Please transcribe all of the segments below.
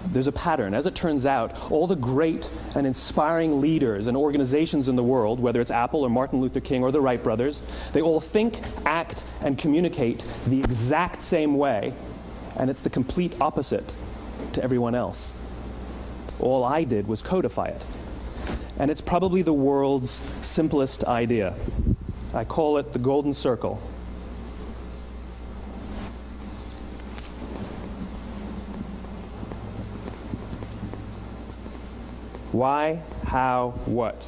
There's a pattern. As it turns out, all the great and inspiring leaders and organizations in the world, whether it's Apple or Martin Luther King or the Wright brothers, they all think, act, and communicate the exact same way, and it's the complete opposite to everyone else. All I did was codify it. And it's probably the world's simplest idea. I call it the golden circle. Why, how, what?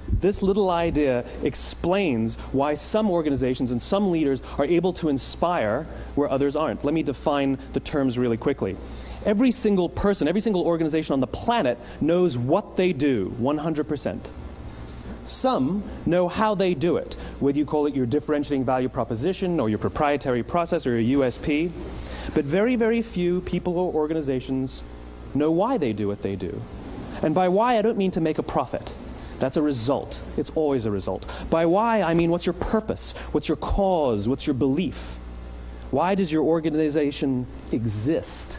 This little idea explains why some organizations and some leaders are able to inspire where others aren't. Let me define the terms really quickly. Every single person, every single organization on the planet knows what they do, 100%. Some know how they do it, whether you call it your differentiating value proposition or your proprietary process or your USP. But very, very few people or organizations know why they do what they do. And by why, I don't mean to make a profit. That's a result. It's always a result. By why, I mean what's your purpose? What's your cause? What's your belief? Why does your organization exist?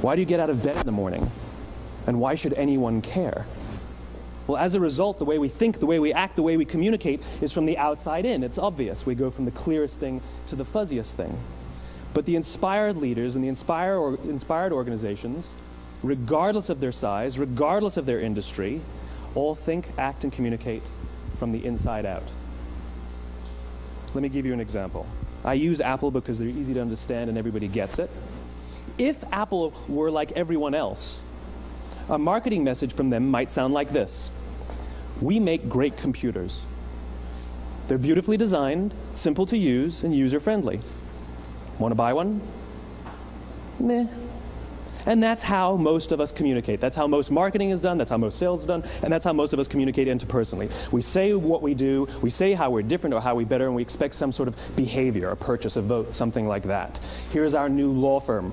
Why do you get out of bed in the morning? And why should anyone care? Well, as a result, the way we think, the way we act, the way we communicate is from the outside in. It's obvious. We go from the clearest thing to the fuzziest thing. But the inspired leaders and the inspired organizations, regardless of their size, regardless of their industry, all think, act, and communicate from the inside out. Let me give you an example. I use Apple because they're easy to understand and everybody gets it. If Apple were like everyone else, a marketing message from them might sound like this. We make great computers. They're beautifully designed, simple to use, and user-friendly. Want to buy one? Meh. And that's how most of us communicate. That's how most marketing is done, that's how most sales is done, and that's how most of us communicate interpersonally. We say what we do, we say how we're different or how we're better, and we expect some sort of behavior, a purchase, a vote, something like that. Here's our new law firm.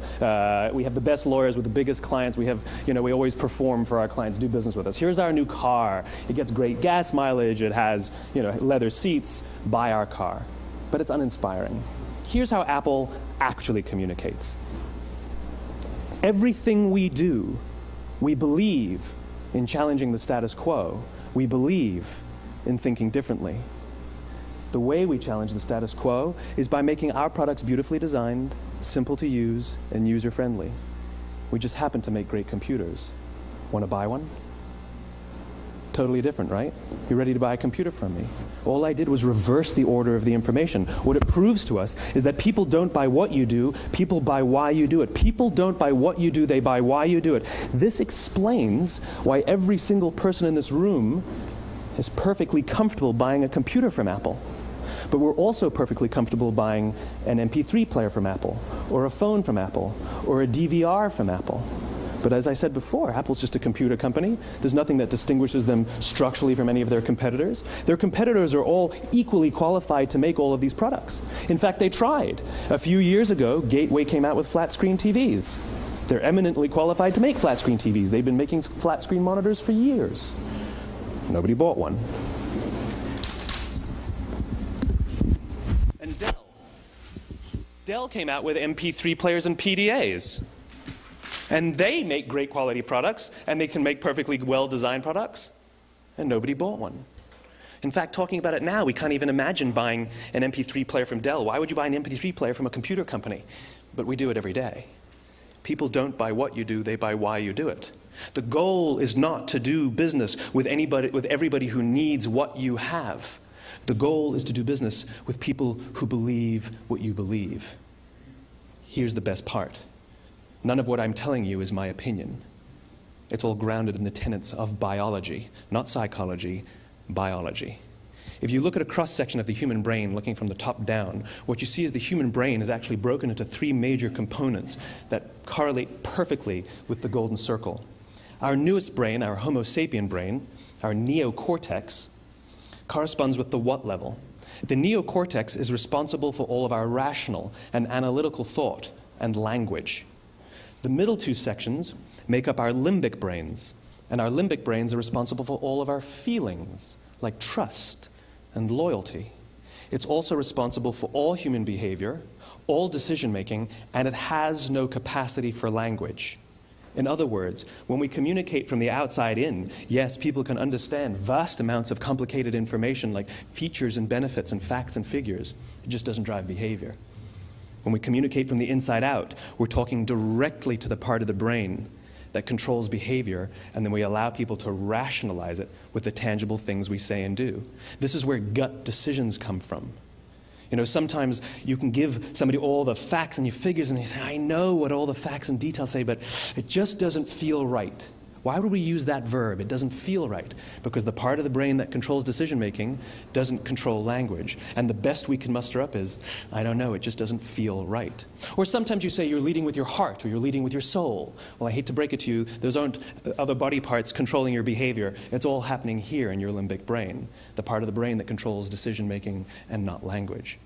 We have the best lawyers with the biggest clients. We have, we always perform for our clients, do business with us. Here's our new car. It gets great gas mileage. It has, leather seats. Buy our car. But it's uninspiring. Here's how Apple actually communicates. Everything we do, we believe in challenging the status quo. We believe in thinking differently. The way we challenge the status quo is by making our products beautifully designed, simple to use, and user-friendly. We just happen to make great computers. Want to buy one? Totally different, right? You're ready to buy a computer from me. All I did was reverse the order of the information. What it proves to us is that people don't buy what you do, people buy why you do it. People don't buy what you do, they buy why you do it. This explains why every single person in this room is perfectly comfortable buying a computer from Apple. But we're also perfectly comfortable buying an MP3 player from Apple, or a phone from Apple, or a DVR from Apple. But as I said before, Apple's just a computer company. There's nothing that distinguishes them structurally from any of their competitors. Their competitors are all equally qualified to make all of these products. In fact, they tried. A few years ago, Gateway came out with flat-screen TVs. They're eminently qualified to make flat-screen TVs. They've been making flat-screen monitors for years. Nobody bought one. And Dell came out with MP3 players and PDAs. And they make great quality products, and they can make perfectly well-designed products, and nobody bought one. In fact, talking about it now, we can't even imagine buying an MP3 player from Dell. Why would you buy an MP3 player from a computer company? But we do it every day. People don't buy what you do, they buy why you do it. The goal is not to do business with everybody who needs what you have. The goal is to do business with people who believe what you believe. Here's the best part. None of what I'm telling you is my opinion. It's all grounded in the tenets of biology, not psychology, biology. If you look at a cross-section of the human brain, looking from the top down, what you see is the human brain is actually broken into three major components that correlate perfectly with the golden circle. Our newest brain, our Homo sapien brain, our neocortex, corresponds with the what level. The neocortex is responsible for all of our rational and analytical thought and language. The middle two sections make up our limbic brains, and our limbic brains are responsible for all of our feelings, like trust and loyalty. It's also responsible for all human behavior, all decision-making, and it has no capacity for language. In other words, when we communicate from the outside in, yes, people can understand vast amounts of complicated information like features and benefits and facts and figures. It just doesn't drive behavior. When we communicate from the inside out, we're talking directly to the part of the brain that controls behavior, and then we allow people to rationalize it with the tangible things we say and do. This is where gut decisions come from. You know, sometimes you can give somebody all the facts and your figures, and they say, I know what all the facts and details say, but it just doesn't feel right. Why would we use that verb? It doesn't feel right. Because the part of the brain that controls decision-making doesn't control language. And the best we can muster up is, I don't know, it just doesn't feel right. Or sometimes you say you're leading with your heart or you're leading with your soul. Well, I hate to break it to you, those aren't other body parts controlling your behavior. It's all happening here in your limbic brain, the part of the brain that controls decision-making and not language.